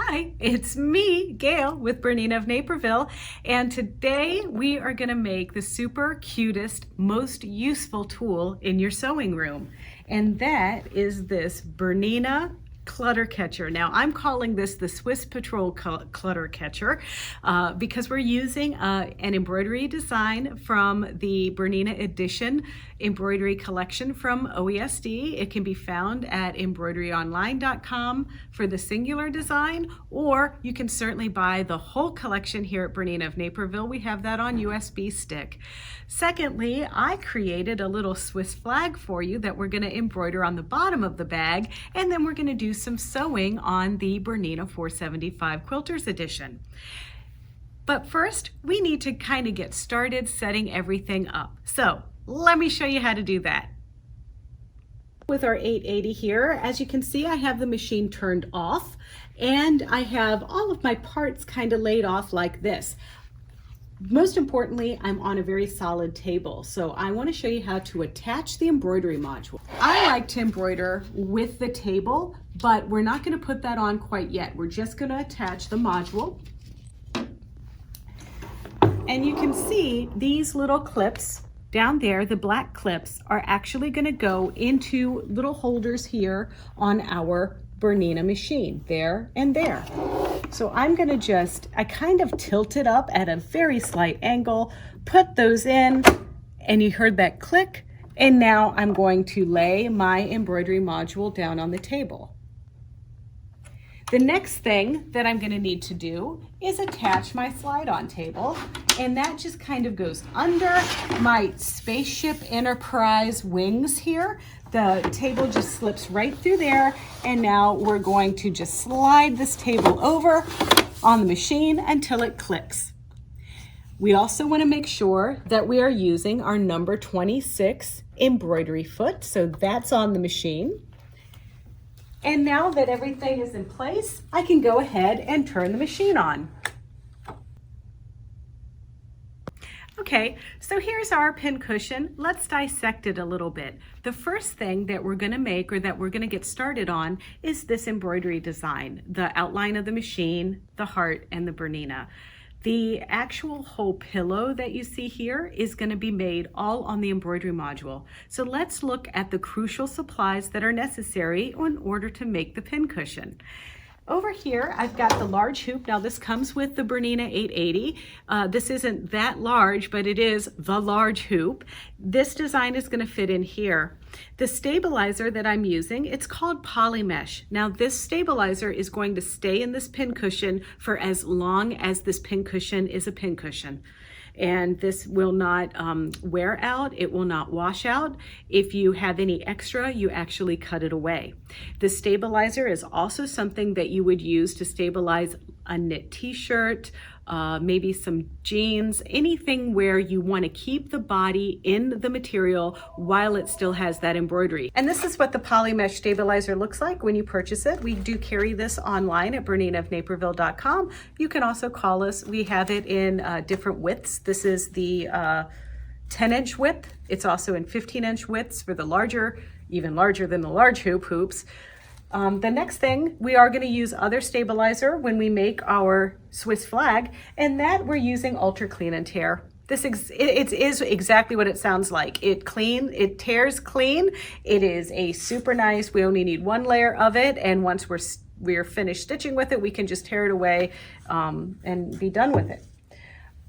Hi, it's me, Gayle, with BERNINA of Naperville, and today we are going to make the super cutest, most useful tool in your sewing room, and that is this BERNINA clutter catcher. Now I'm calling this the Swiss Patrol clutter catcher because we're using an embroidery design from the BERNINA edition embroidery collection from OESD. It can be found at embroideryonline.com for the singular design, or you can certainly buy the whole collection here at BERNINA of Naperville. We have that on USB stick. Secondly, I created a little Swiss flag for you that we're going to embroider on the bottom of the bag, and then we're going to do some sewing on the BERNINA 475 Quilters edition. But first, we need to kind of get started setting everything up. So let me show you how to do that. With our 880 here, as you can see, I have the machine turned off and I have all of my parts kind of laid off like this. Most importantly, I'm on a very solid table, so I want to show you how to attach the embroidery module. I like to embroider with the table, but we're not going to put that on quite yet. We're just going to attach the module. And you can see these little clips down there, the black clips, are actually going to go into little holders here on our BERNINA machine, there and there. So I'm going to I kind of tilt it up at a very slight angle, put those in, and you heard that click, and now I'm going to lay my embroidery module down on the table. The next thing that I'm going to need to do is attach my slide-on table, and that just kind of goes under my Spaceship Enterprise wings here. The table just slips right through there, and now we're going to just slide this table over on the machine until it clicks. We also want to make sure that we are using our number 26 embroidery foot, so that's on the machine. And now that everything is in place, I can go ahead and turn the machine on. Okay, so here's our pincushion. Let's dissect it a little bit. The first thing that we're going to make, or that we're going to get started on, is this embroidery design, the outline of the machine, the heart, and the BERNINA. The actual whole pillow that you see here is going to be made all on the embroidery module. So let's look at the crucial supplies that are necessary in order to make the pincushion. Over here, I've got the large hoop. Now this comes with the BERNINA 880. This isn't that large, but it is the large hoop. This design is going to fit in here. The stabilizer that I'm using, it's called poly mesh. Now this stabilizer is going to stay in this pincushion for as long as this pincushion is a pincushion. And this will not wear out, it will not wash out. If you have any extra, you actually cut it away. The stabilizer is also something that you would use to stabilize a knit t-shirt, maybe some jeans, anything where you want to keep the body in the material while it still has that embroidery. And this is what the poly mesh stabilizer looks like when you purchase it. We do carry this online at BERNINAofNaperville.com. You can also call us. We have it in different widths. This is the 10-inch width. It's also in 15-inch widths for the larger, even larger than the large hoops. The next thing, we are going to use other stabilizer when we make our Swiss flag, and that we're using Ultra Clean and Tear. This is exactly what it sounds like. It tears clean. It is a super nice, we only need one layer of it, and once we're finished stitching with it, we can just tear it away and be done with it.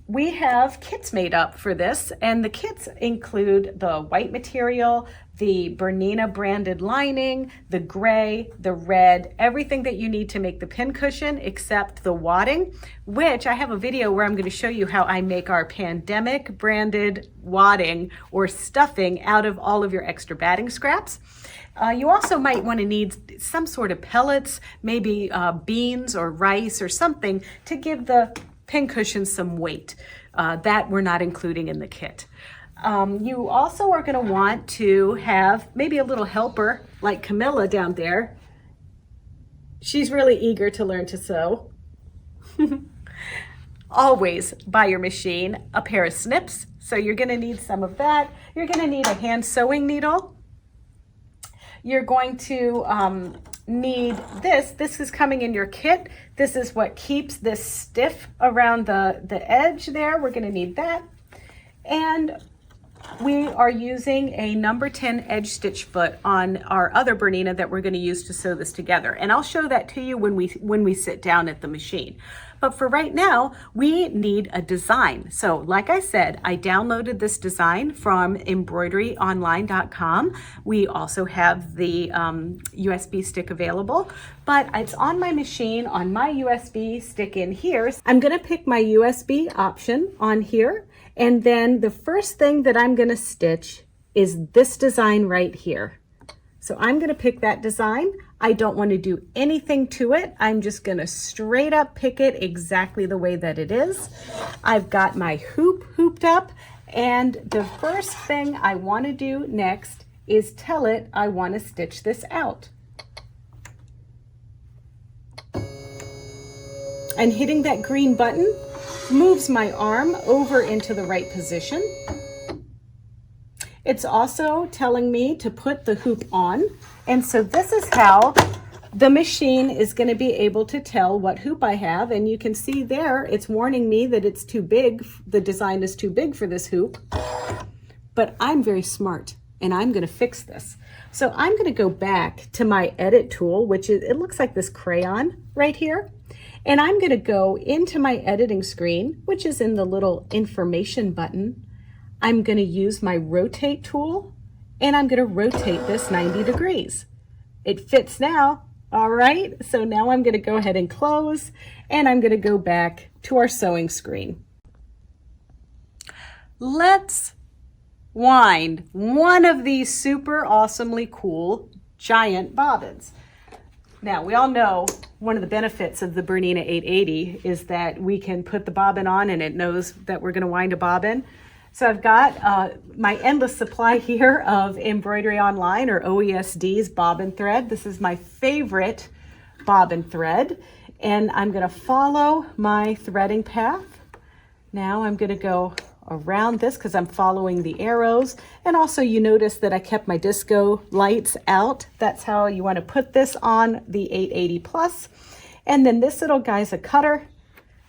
We have kits made up for this, and the kits include the white material, the BERNINA branded lining, the gray, the red, everything that you need to make the pincushion except the wadding, which I have a video where I'm going to show you how I make our pandemic branded wadding or stuffing out of all of your extra batting scraps. You also might want to need some sort of pellets, maybe beans or rice or something to give the pincushion some weight. That we're not including in the kit. You also are going to want to have maybe a little helper like Camilla down there. She's really eager to learn to sew. Always buy your machine a pair of snips. So you're going to need some of that. You're going to need a hand sewing needle. You're going to need this. This is coming in your kit. This is what keeps this stiff around the edge there. We're gonna need that. And we are using a number 10 edge stitch foot on our other Bernina that we're going to use to sew this together. And I'll show that to you when we sit down at the machine. But for right now, we need a design. So like I said, I downloaded this design from embroideryonline.com. We also have the USB stick available, but it's on my machine on my USB stick in here. I'm going to pick my USB option on here. And then the first thing that I'm going to stitch is this design right here. So I'm going to pick that design. I don't want to do anything to it. I'm just going to straight up pick it exactly the way that it is. I've got my hoop hooped up, and the first thing I want to do next is tell it I want to stitch this out. And hitting that green button moves my arm over into the right position. It's also telling me to put the hoop on. And so this is how the machine is going to be able to tell what hoop I have. And you can see there, it's warning me that it's too big. The design is too big for this hoop. But I'm very smart and I'm going to fix this. So I'm going to go back to my edit tool, which is, it looks like this crayon right here. And I'm going to go into my editing screen, which is in the little information button. I'm going to use my rotate tool, and I'm going to rotate this 90 degrees. It fits now. All right. So now I'm going to go ahead and close, and I'm going to go back to our sewing screen. Let's wind one of these super awesomely cool giant bobbins. Now, we all know one of the benefits of the Bernina 880 is that we can put the bobbin on and it knows that we're going to wind a bobbin. So I've got my endless supply here of Embroidery Online or OESD's bobbin thread. This is my favorite bobbin thread, and I'm going to follow my threading path. Now I'm going to go around this because I'm following the arrows. And also you notice that I kept my disco lights out. That's how you want to put this on the 880 Plus. And then this little guy's a cutter.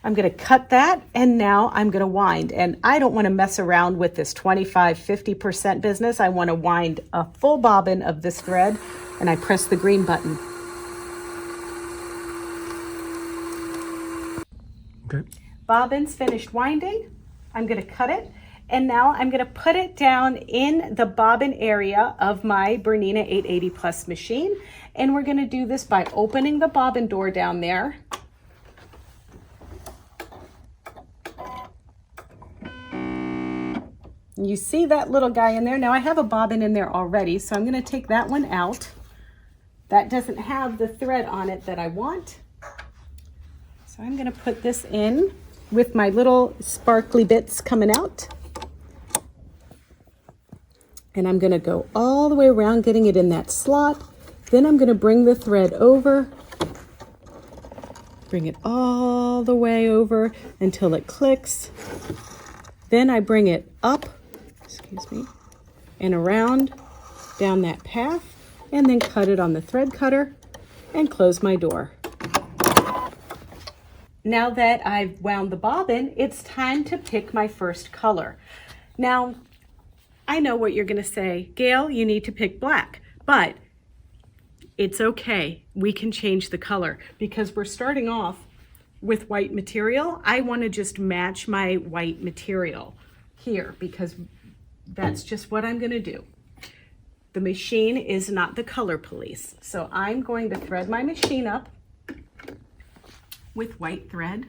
I'm going to cut that, and now I'm going to wind. And I don't want to mess around with this 25–50% business. I want to wind a full bobbin of this thread, and I press the green button. Okay. Bobbin's finished winding. I'm going to cut it, and now I'm going to put it down in the bobbin area of my Bernina 880 Plus machine. And we're going to do this by opening the bobbin door down there. You see that little guy in there? Now I have a bobbin in there already, so I'm going to take that one out. That doesn't have the thread on it that I want. So I'm going to put this in with my little sparkly bits coming out. And I'm going to go all the way around, getting it in that slot. Then I'm going to bring the thread over, bring it all the way over until it clicks. Then I bring it up, excuse me, and around down that path, and then cut it on the thread cutter and close my door. Now that I've wound the bobbin, it's time to pick my first color. Now, I know what you're going to say, Gayle, you need to pick black, but it's okay. We can change the color because we're starting off with white material. I want to just match my white material here because that's just what I'm going to do. The machine is not the color police. So I'm going to thread my machine up with white thread.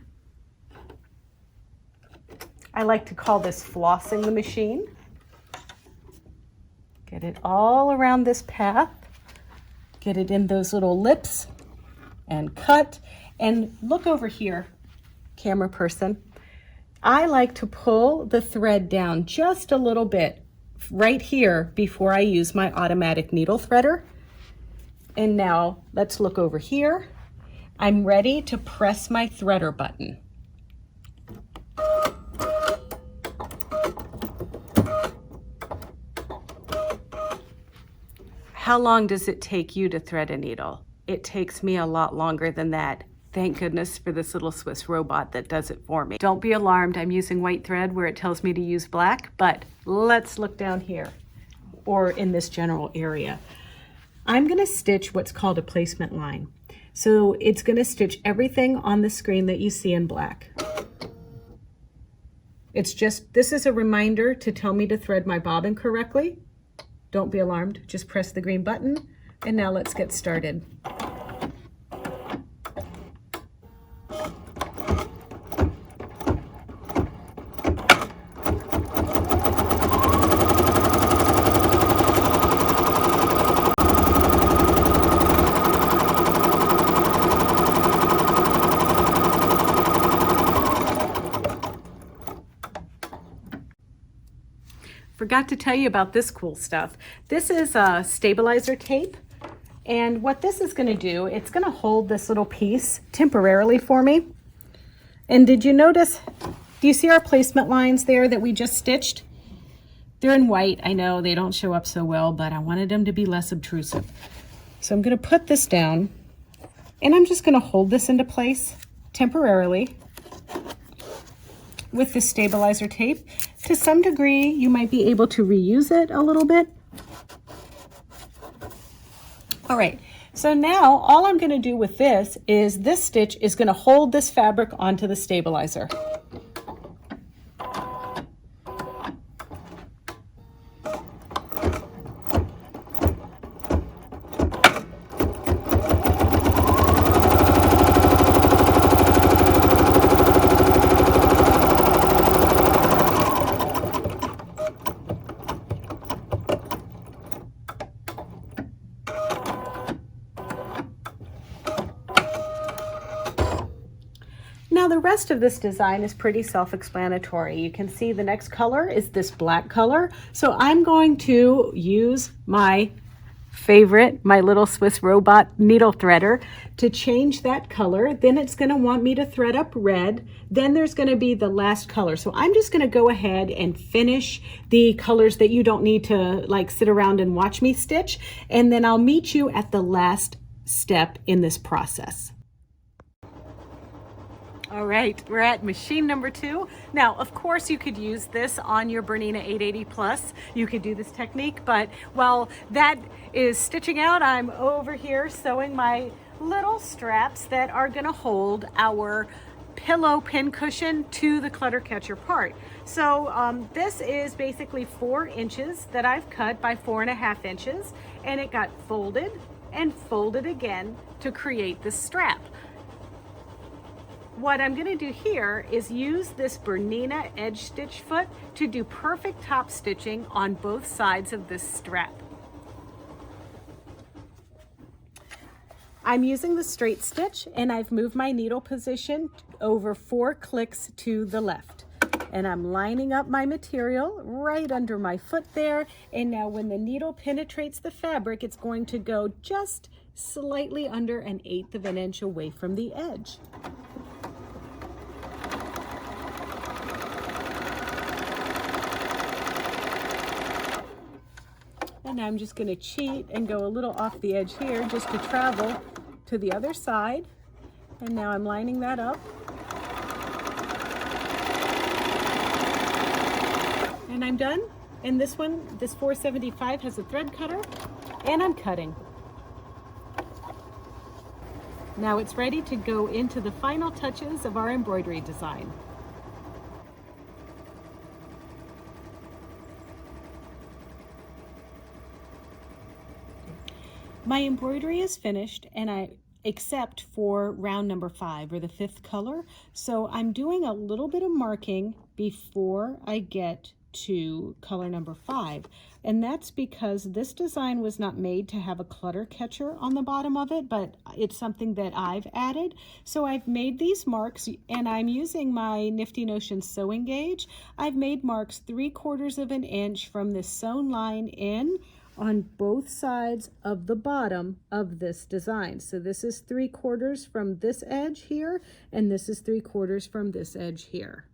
I like to call this flossing the machine. Get it all around this path. Get it in those little lips and cut. And look over here, camera person. I like to pull the thread down just a little bit right here before I use my automatic needle threader. And now let's look over here. I'm ready to press my threader button. How long does it take you to thread a needle? it takes me a lot longer than that. Thank goodness for this little Swiss robot that does it for me. Don't be alarmed, I'm using white thread where it tells me to use black, but let's look down here, or in this general area. I'm gonna stitch what's called a placement line. So it's gonna stitch everything on the screen that you see in black. This is a reminder to tell me to thread my bobbin correctly. Don't be alarmed, just press the green button, and now let's get started. Forgot to tell you about this cool stuff. This is a stabilizer tape, and what this is going to do, it's going to hold this little piece temporarily for me. And did you notice, do you see our placement lines there that we just stitched? They're in white. I know they don't show up so well, but I wanted them to be less obtrusive. So I'm going to put this down, and I'm just going to hold this into place temporarily with the stabilizer tape. To some degree, you might be able to reuse it a little bit. All right, so now all I'm going to do with this stitch is going to hold this fabric onto the stabilizer. Now the rest of this design is pretty self-explanatory. You can see the next color is this black color. So I'm going to use my favorite, my little Swiss robot needle threader to change that color. Then it's going to want me to thread up red. Then there's going to be the last color. So I'm just going to go ahead and finish the colors that you don't need to like sit around and watch me stitch. And then I'll meet you at the last step in this process. All right, we're at machine number 2. Now, of course, you could use this on your Bernina 880 Plus. You could do this technique, but while that is stitching out, I'm over here sewing my little straps that are gonna hold our pillow pin cushion to the clutter catcher part. So this is basically 4 inches that I've cut by 4.5 inches, and it got folded and folded again to create this strap. What I'm going to do here is use this Bernina edge stitch foot to do perfect top stitching on both sides of this strap. I'm using the straight stitch, and I've moved my needle position over 4 clicks to the left. And I'm lining up my material right under my foot there. And now when the needle penetrates the fabric, it's going to go just slightly under 1/8 of an inch away from the edge. And I'm just going to cheat and go a little off the edge here just to travel to the other side. And now I'm lining that up. And I'm done. And this one, this 475 has a thread cutter, and I'm cutting. Now it's ready to go into the final touches of our embroidery design. My embroidery is finished, and except for round number 5, or the 5th color. So I'm doing a little bit of marking before I get to color number 5. And that's because this design was not made to have a clutter catcher on the bottom of it, but it's something that I've added. So I've made these marks, and I'm using my Nifty Notion sewing gauge. I've made marks 3/4 of an inch from this sewn line in on both sides of the bottom of this design. So this is 3/4 from this edge here, and this is 3/4 from this edge here.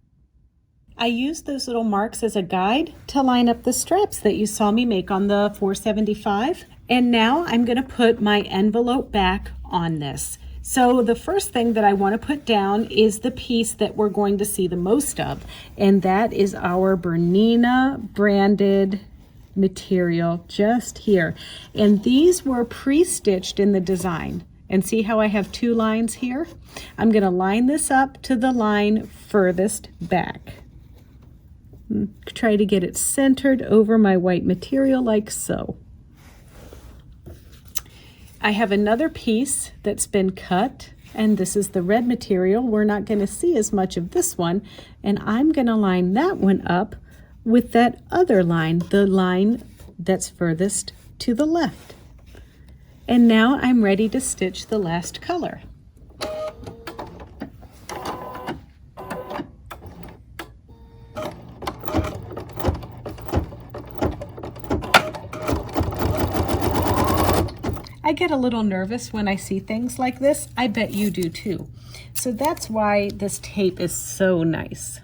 I used those little marks as a guide to line up the straps that you saw me make on the 475, And now I'm going to put my envelope back on this. So the first thing that I want to put down is the piece that we're going to see the most of, and that is our Bernina branded material just here. And these were pre-stitched in the design. And see how I have two lines here? I'm going to line this up to the line furthest back. Try to get it centered over my white material like so. I have another piece that's been cut, and this is the red material. We're not going to see as much of this one, and I'm going to line that one up with that other line, the line that's furthest to the left. And now I'm ready to stitch the last color. I get a little nervous when I see things like this. I bet you do too. So that's why this tape is so nice.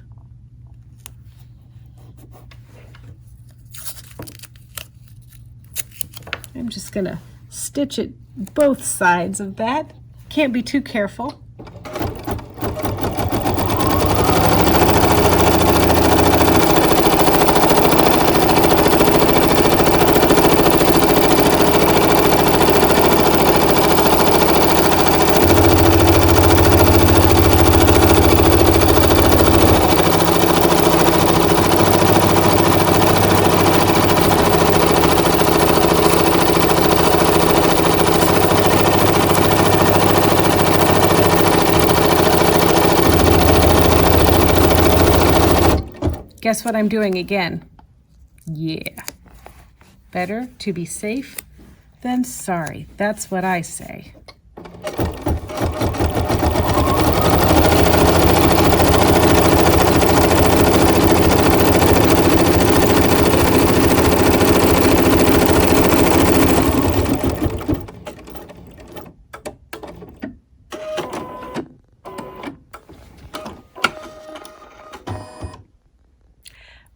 I'm just gonna stitch it both sides of that. Can't be too careful. Guess what I'm doing again? Yeah. Better to be safe than sorry. That's what I say.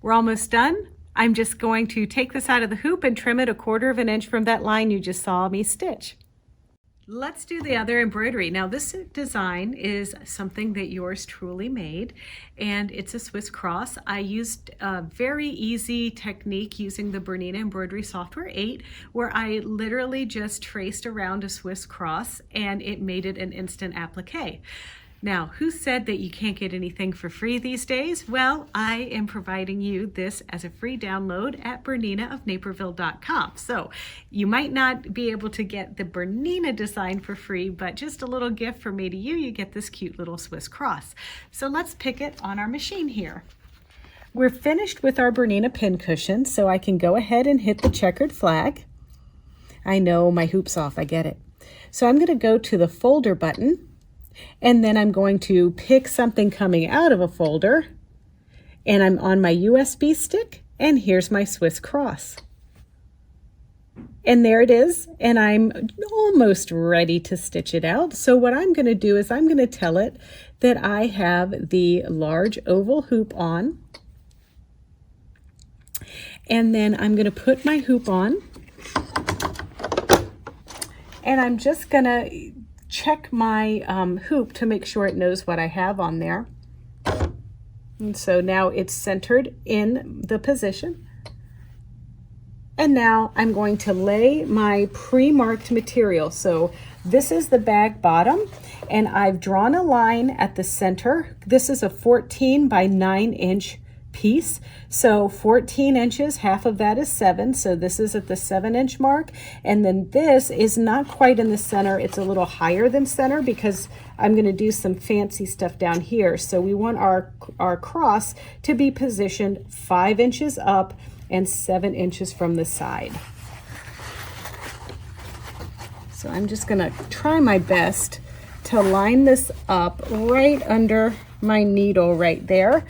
We're almost done. I'm just going to take this out of the hoop and trim it 1/4 of an inch from that line you just saw me stitch. Let's do the other embroidery. Now this design is something that yours truly made, and it's a Swiss cross. I used a very easy technique using the Bernina embroidery software 8, where I literally just traced around a Swiss cross and it made it an instant applique. Now, who said that you can't get anything for free these days? Well, I am providing you this as a free download at BERNINAofNaperville.com. So you might not be able to get the Bernina design for free, but just a little gift from me to you, you get this cute little Swiss cross. So let's pick it on our machine here. We're finished with our Bernina pincushion, so I can go ahead and hit the checkered flag. I know my hoop's off, I get it. So I'm going to go to the folder button, and then I'm going to pick something coming out of a folder, and I'm on my USB stick, and here's my Swiss cross. And there it is, and I'm almost ready to stitch it out. So what I'm going to do is I'm going to tell it that I have the large oval hoop on, and then I'm going to put my hoop on, and I'm just going to check my hoop to make sure it knows what I have on there. And so now it's centered in the position. And now I'm going to lay my pre-marked material. So this is the bag bottom, and I've drawn a line at the center. This is a 14 by 9 inch piece. So 14 inches, half of that is 7. So this is at the 7-inch mark. And then this is not quite in the center. It's a little higher than center because I'm going to do some fancy stuff down here. So we want our cross to be positioned 5 inches up and 7 inches from the side. So I'm just going to try my best to line this up right under my needle right there.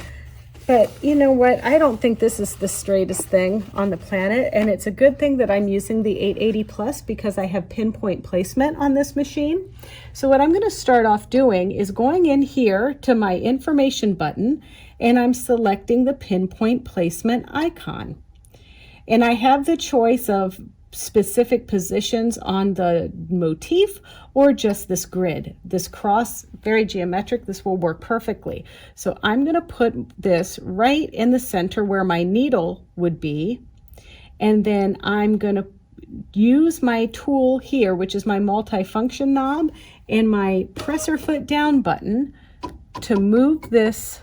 But you know what? I don't think this is the straightest thing on the planet, and it's a good thing that I'm using the 880 Plus because I have pinpoint placement on this machine. So what I'm going to start off doing is going in here to my information button, and I'm selecting the pinpoint placement icon. And I have the choice of specific positions on the motif or just this grid. This cross, very geometric, this will work perfectly. So I'm going to put this right in the center where my needle would be, and then I'm going to use my tool here, which is my multifunction knob, and my presser foot down button to move this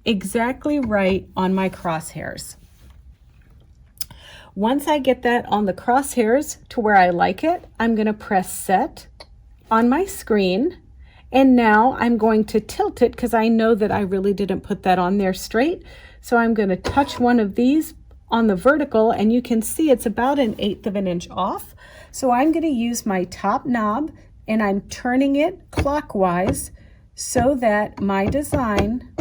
exactly right on my crosshairs. Once I get that on the crosshairs to where I like it, I'm going to press set on my screen, and now I'm going to tilt it because I know that I really didn't put that on there straight. So I'm going to touch one of these on the vertical, and you can see it's about 1/8 of an inch off. So I'm going to use my top knob, and I'm turning it clockwise so that my design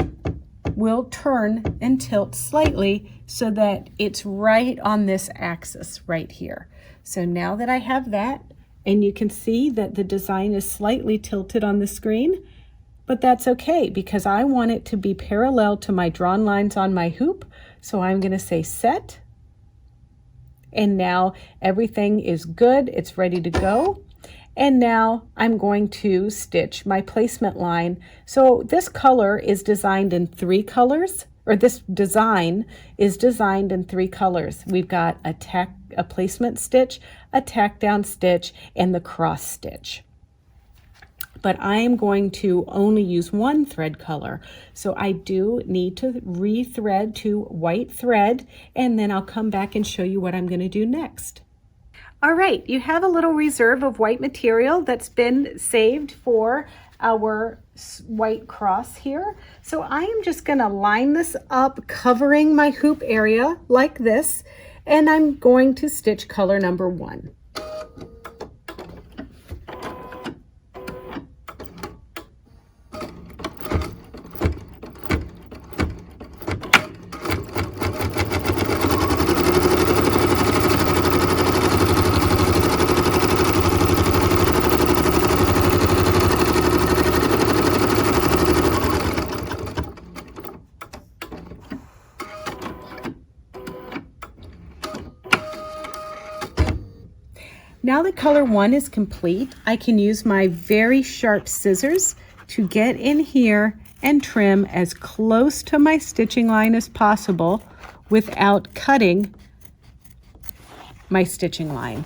will turn and tilt slightly so that it's right on this axis right here. So now that I have that, and you can see that the design is slightly tilted on the screen, but that's okay because I want it to be parallel to my drawn lines on my hoop. So I'm going to say set, and now everything is good, it's ready to go. And now I'm going to stitch my placement line. So this color is designed in 3 colors, or this design is designed in 3 colors. We've got a placement stitch, a tack down stitch, and the cross stitch. But I am going to only use 1 thread color. So I do need to rethread to white thread, and then I'll come back and show you what I'm going to do next. All right, you have a little reserve of white material that's been saved for our white cross here. So I am just going to line this up, covering my hoop area like this, and I'm going to stitch color number 1. Now that color 1 is complete, I can use my very sharp scissors to get in here and trim as close to my stitching line as possible without cutting my stitching line.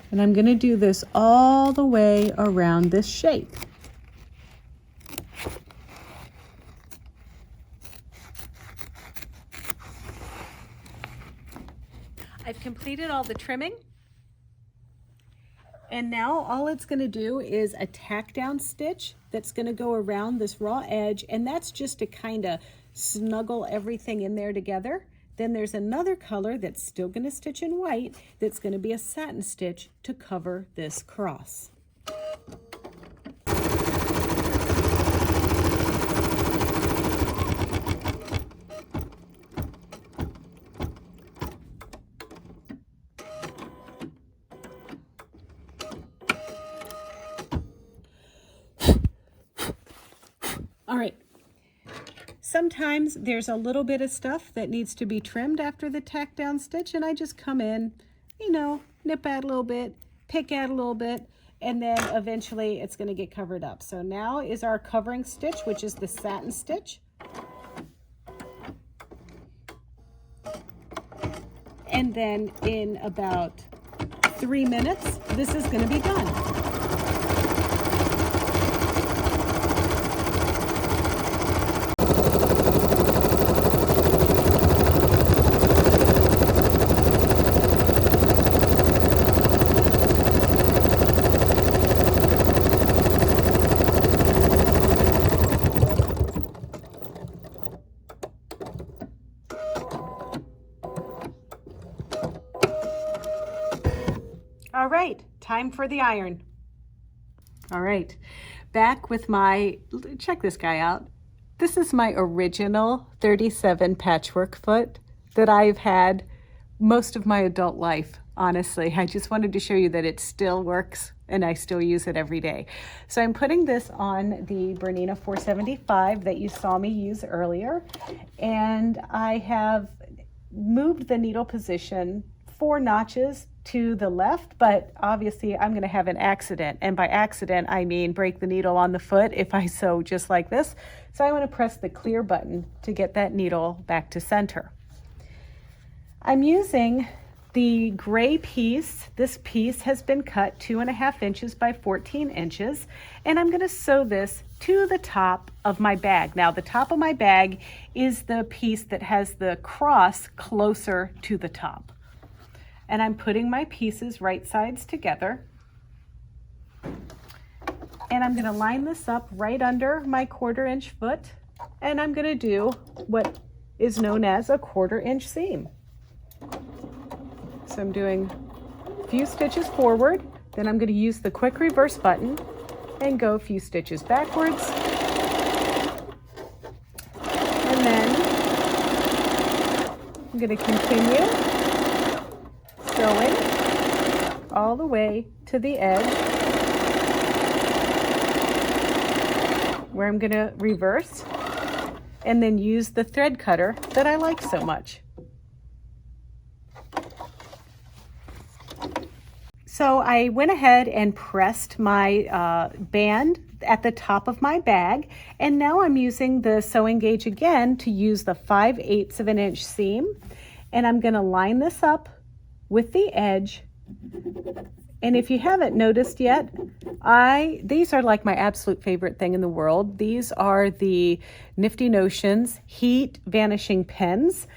And I'm going to do this all the way around this shape. I've completed all the trimming. And now all it's going to do is a tack down stitch that's going to go around this raw edge, and that's just to kind of snuggle everything in there together. Then there's another color that's still going to stitch in white that's going to be a satin stitch to cover this cross. All right, sometimes there's a little bit of stuff that needs to be trimmed after the tack down stitch, and I just come in, you know, nip out a little bit, pick out a little bit, and then eventually it's going to get covered up. So now is our covering stitch, which is the satin stitch. And then in about 3 minutes, this is going to be done. All right, time for the iron. All right, back with my, check this guy out. This is my original 37 patchwork foot that I've had most of my adult life, honestly. I just wanted to show you that it still works and I still use it every day. So I'm putting this on the Bernina 475 that you saw me use earlier, and I have moved the needle position 4 notches to the left, but obviously I'm going to have an accident. And by accident, I mean break the needle on the foot if I sew just like this. So I want to press the clear button to get that needle back to center. I'm using the gray piece. This piece has been cut 2.5 inches by 14 inches, and I'm going to sew this to the top of my bag. Now, the top of my bag is the piece that has the cross closer to the top. And I'm putting my pieces right sides together. And I'm going to line this up right under my 1/4 inch foot. And I'm going to do what is known as a 1/4 inch seam. So I'm doing a few stitches forward, then I'm going to use the quick reverse button and go a few stitches backwards. And then I'm going to continue sewing all the way to the edge where I'm going to reverse and then use the thread cutter that I like so much. So I went ahead and pressed my band at the top of my bag, and now I'm using the sewing gauge again to use the 5/8 of an inch seam, and I'm going to line this up with the edge. And if you haven't noticed yet, these are like my absolute favorite thing in the world. These are the Nifty Notions Heat Vanishing Pens.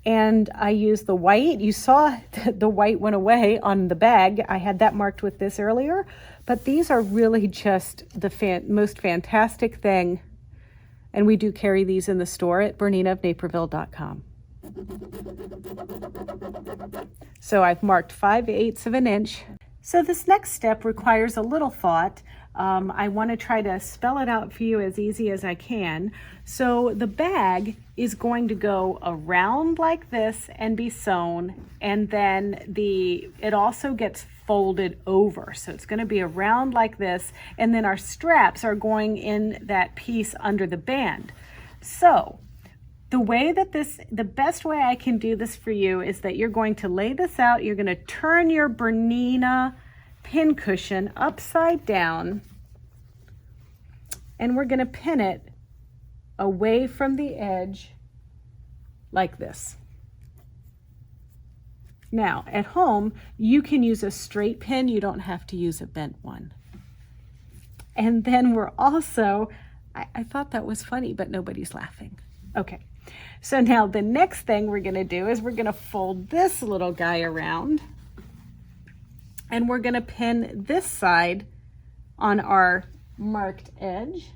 And I use the white. You saw the white went away on the bag. I had that marked with this earlier. But these are really just the most fantastic thing. And we do carry these in the store at BERNINA.com. So I've marked 5/8 of an inch. So this next step requires a little thought. I want to try to spell it out for you as easy as I can. So the bag is going to go around like this and be sewn, and then it also gets folded over. So it's going to be around like this, and then our straps are going in that piece under the band. So the best way I can do this for you is that you're going to lay this out. You're going to turn your Bernina pincushion upside down, and we're going to pin it away from the edge like this. Now, at home, you can use a straight pin. You don't have to use a bent one. And then we're also, I thought that was funny, but nobody's laughing. Okay, so now the next thing we're going to do is we're going to fold this little guy around, and we're going to pin this side on our marked edge.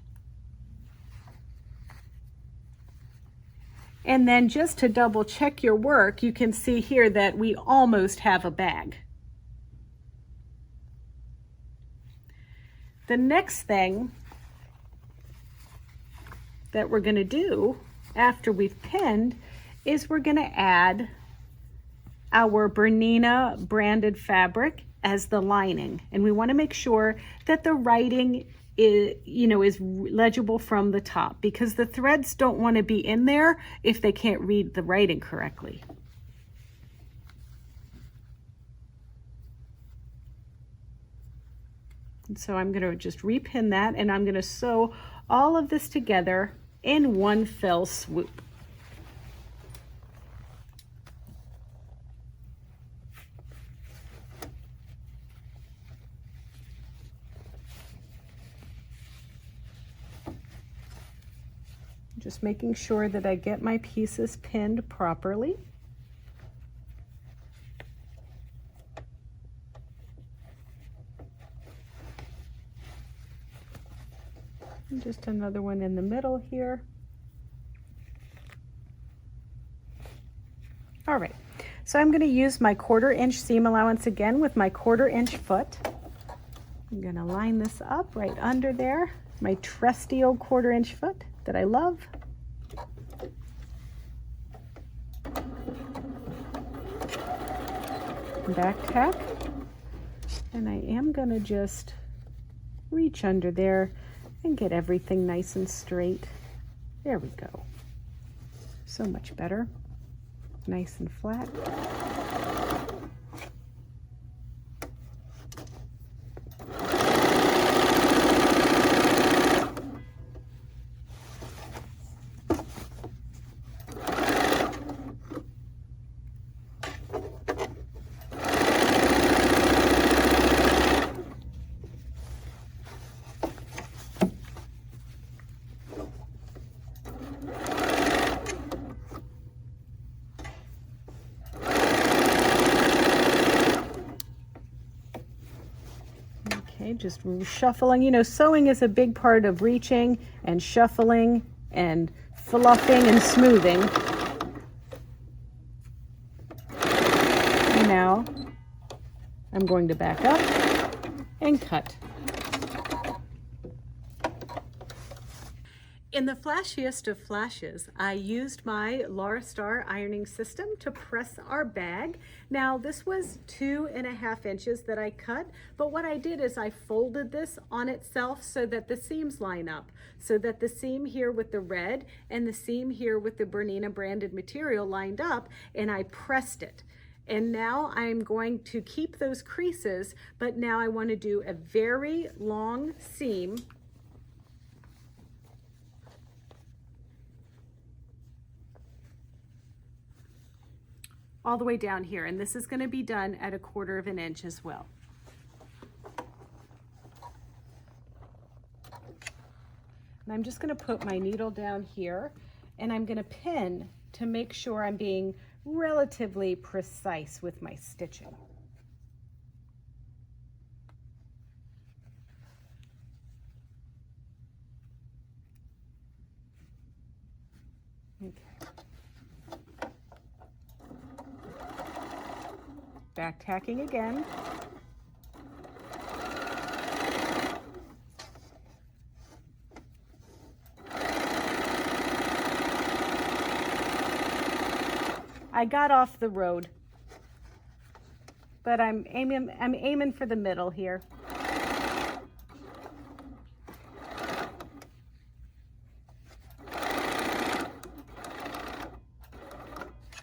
And then just to double check your work, you can see here that we almost have a bag. The next thing that we're going to do after we've pinned is we're going to add our Bernina branded fabric as the lining, and we want to make sure that the writing is legible from the top, because the threads don't want to be in there if they can't read the writing correctly. And so I'm going to just repin that, and I'm going to sew all of this together in one fell swoop. Just making sure that I get my pieces pinned properly. And just another one in the middle here. All right, so I'm going to use my 1/4 inch seam allowance again with my 1/4 inch foot. I'm going to line this up right under there, my trusty old 1/4 inch foot that I love. Back tack, and I am going to just reach under there and get everything nice and straight. There we go. So much better. Nice and flat. just shuffling. You know, sewing is a big part of reaching and shuffling and fluffing and smoothing. And now I'm going to back up and cut. In the flashiest of flashes, I used my Laura Star ironing system to press our bag. Now this was 2.5 inches that I cut, but what I did is I folded this on itself so that the seams line up, so that the seam here with the red and the seam here with the Bernina branded material lined up, and I pressed it. And now I'm going to keep those creases, but now I want to do a very long seam all the way down here, and this is going to be done at 1/4 inch as well. And I'm just going to put my needle down here, and I'm going to pin to make sure I'm being relatively precise with my stitching. Okay. Back tacking again. I got off the road, but I'm aiming for the middle here.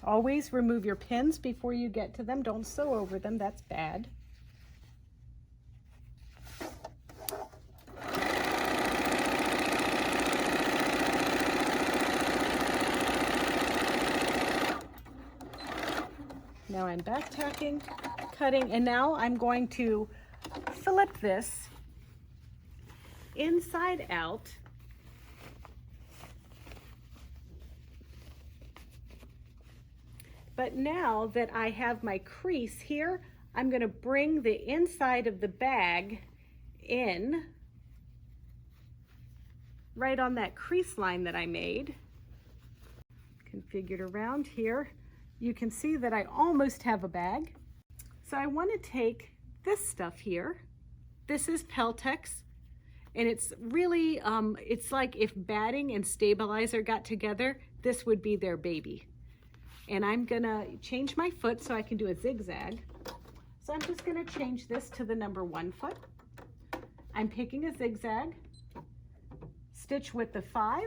Always remove your pins before you get to them. Don't sew over them, that's bad. Now I'm back tacking, cutting, and now I'm going to flip this inside out. But now that I have my crease here, I'm going to bring the inside of the bag in right on that crease line that I made. Configured around here. You can see that I almost have a bag. So I want to take this stuff here. This is Peltex, and it's really, it's like if batting and stabilizer got together, this would be their baby. And I'm gonna change my foot so I can do a zigzag. So I'm just gonna change this to the number 1 foot. I'm picking a zigzag, stitch with the 5,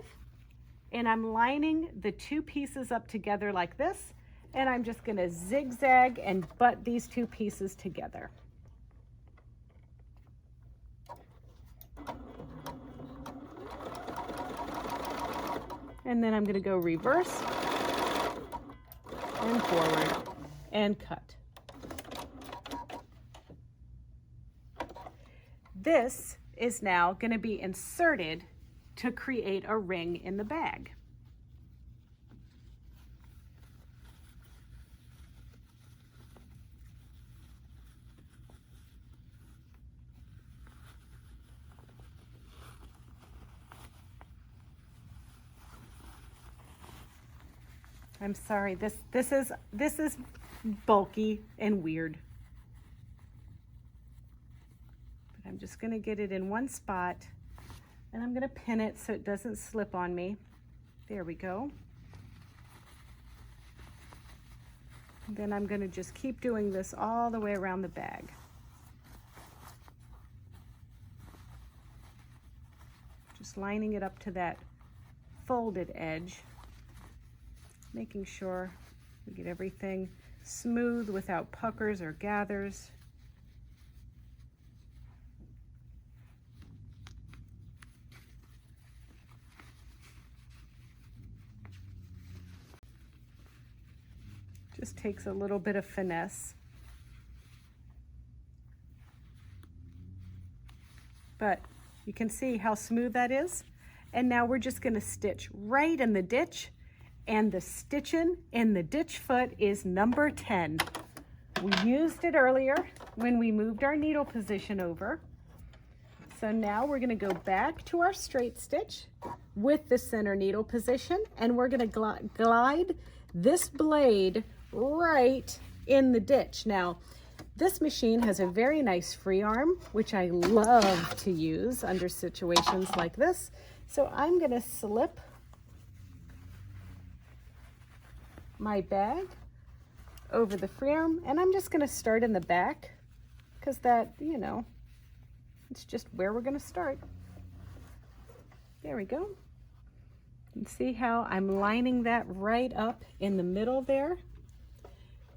and I'm lining the 2 pieces up together like this, and I'm just gonna zigzag and butt these 2 pieces together. And then I'm gonna go reverse and forward and cut. This is now going to be inserted to create a ring in the bag. I'm sorry, this is bulky and weird. But I'm just gonna get it in one spot, and I'm gonna pin it so it doesn't slip on me. There we go. And then I'm gonna just keep doing this all the way around the bag. Just lining it up to that folded edge, making sure we get everything smooth without puckers or gathers. Just takes a little bit of finesse. But you can see how smooth that is. And now we're just gonna stitch right in the ditch, and the stitching in the ditch foot is number 10. We used it earlier when we moved our needle position over. So now we're going to go back to our straight stitch with the center needle position, and we're going to glide this blade right in the ditch. Now, this machine has a very nice free arm, which I love to use under situations like this. So I'm going to slip my bag over the free arm, and I'm just going to start in the back because that, you know, it's just where we're going to start. There we go. You can see how I'm lining that right up in the middle there.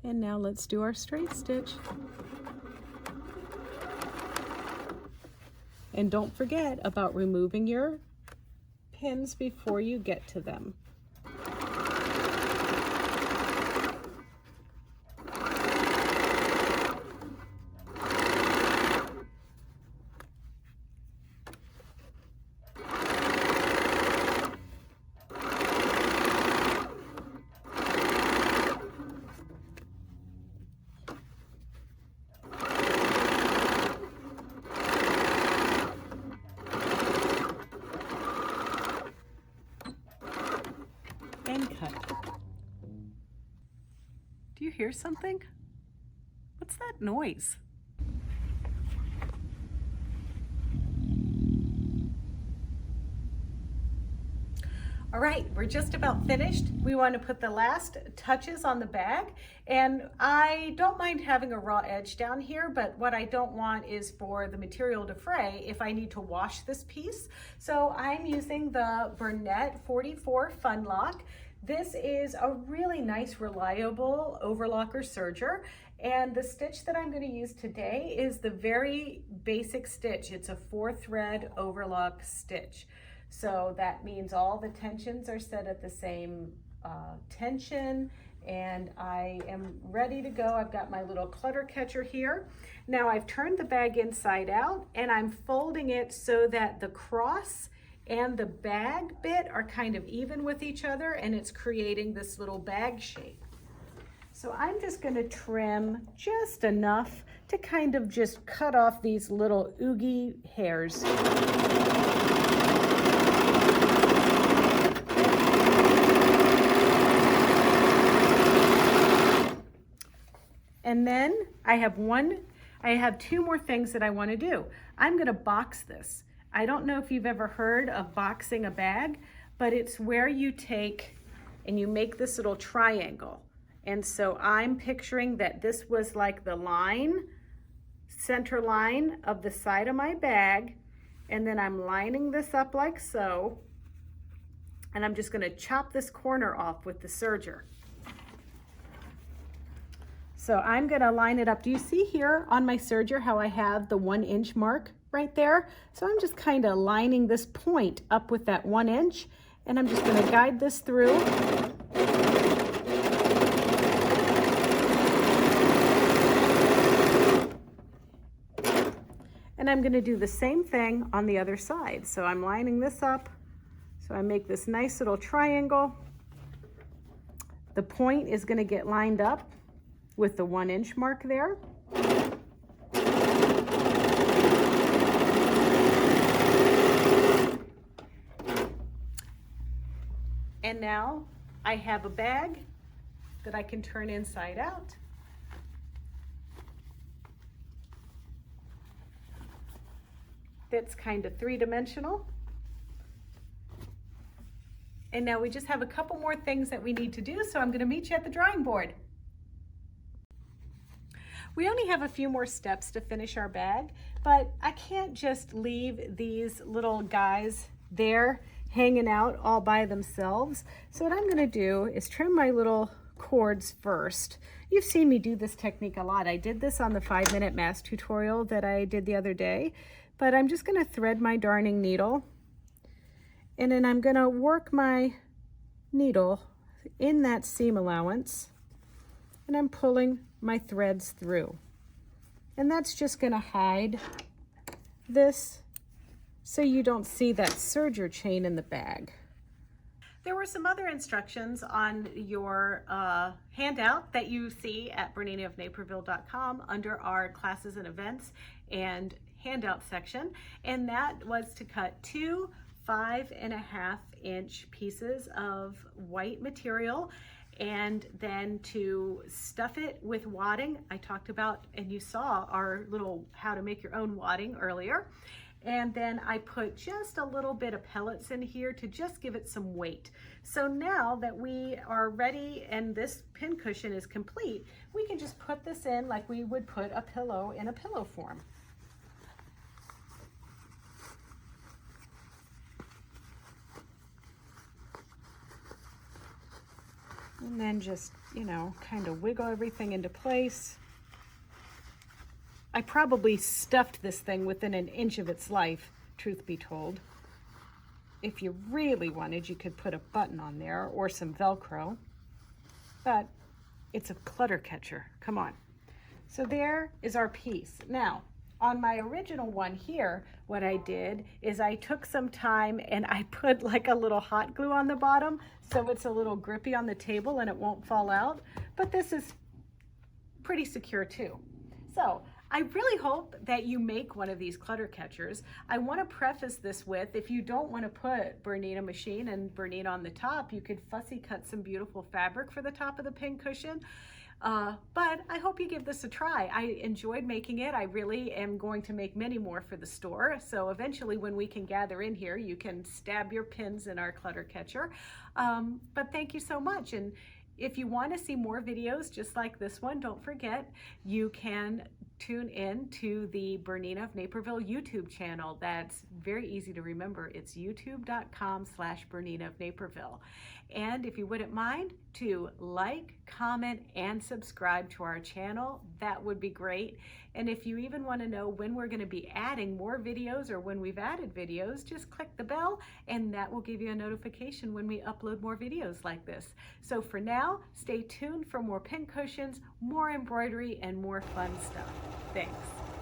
And now let's do our straight stitch. And don't forget about removing your pins before you get to them. And cut. Do you hear something? What's that noise? All right, we're just about finished. We want to put the last touches on the bag, and I don't mind having a raw edge down here, but what I don't want is for the material to fray if I need to wash this piece. So I'm using the Bernina 44 Fun Lock. This is a really nice, reliable overlocker serger, and the stitch that I'm going to use today is the very basic stitch. It's a 4-thread overlock stitch. So that means all the tensions are set at the same tension, and I am ready to go. I've got my little clutter catcher here. Now I've turned the bag inside out, and I'm folding it so that the cross and the bag bit are kind of even with each other, and it's creating this little bag shape. So I'm just going to trim just enough to kind of just cut off these little oogie hairs. And then I have two more things that I want to do. I'm going to box this. I don't know if you've ever heard of boxing a bag, but it's where you take and you make this little triangle. And so I'm picturing that this was like the line, center line of the side of my bag, and then I'm lining this up like so, and I'm just going to chop this corner off with the serger. So I'm going to line it up. Do you see here on my serger how I have the 1-inch mark right there? So I'm just kind of lining this point up with that 1 inch, and I'm just going to guide this through. And I'm going to do the same thing on the other side. So I'm lining this up. So I make this nice little triangle. The point is going to get lined up with the 1-inch mark there. And now I have a bag that I can turn inside out. That's kind of 3-dimensional. And now we just have a couple more things that we need to do, so I'm going to meet you at the drawing board. We only have a few more steps to finish our bag, but I can't just leave these little guys there hanging out all by themselves. So what I'm going to do is trim my little cords first. You've seen me do this technique a lot. I did this on the 5-minute mask tutorial that I did the other day, but I'm just going to thread my darning needle, and then I'm going to work my needle in that seam allowance, and I'm pulling my threads through. And that's just going to hide this so you don't see that serger chain in the bag. There were some other instructions on your handout that you see at BERNINA of Naperville.com under our classes and events and handout section, and that was to cut 2 5.5-inch pieces of white material, and then to stuff it with wadding. I talked about, and you saw our little how to make your own wadding earlier. And then I put just a little bit of pellets in here to just give it some weight. So now that we are ready and this pincushion is complete, we can just put this in like we would put a pillow in a pillow form. And then just, you know, kind of wiggle everything into place. I probably stuffed this thing within an inch of its life, truth be told. If you really wanted, you could put a button on there or some Velcro, but it's a clutter catcher. Come on. So there is our piece. Now, on my original one here, what I did is I took some time and I put like a little hot glue on the bottom so it's a little grippy on the table and it won't fall out. But this is pretty secure too. So I really hope that you make one of these clutter catchers. I want to preface this with, if you don't want to put Bernina machine and Bernina on the top, you could fussy cut some beautiful fabric for the top of the pincushion. But I hope you give this a try. I enjoyed making it. I really am going to make many more for the store. So eventually when we can gather in here, you can stab your pins in our clutter catcher. But thank you so much. And if you want to see more videos just like this one, don't forget, you can tune in to the Bernina of Naperville YouTube channel. That's very easy to remember. It's youtube.com/Bernina of Naperville. And if you wouldn't mind to like, comment, and subscribe to our channel, that would be great. And if you even want to know when we're going to be adding more videos or when we've added videos, just click the bell and that will give you a notification when we upload more videos like this. So for now, stay tuned for more pincushions, more embroidery, and more fun stuff. Thanks.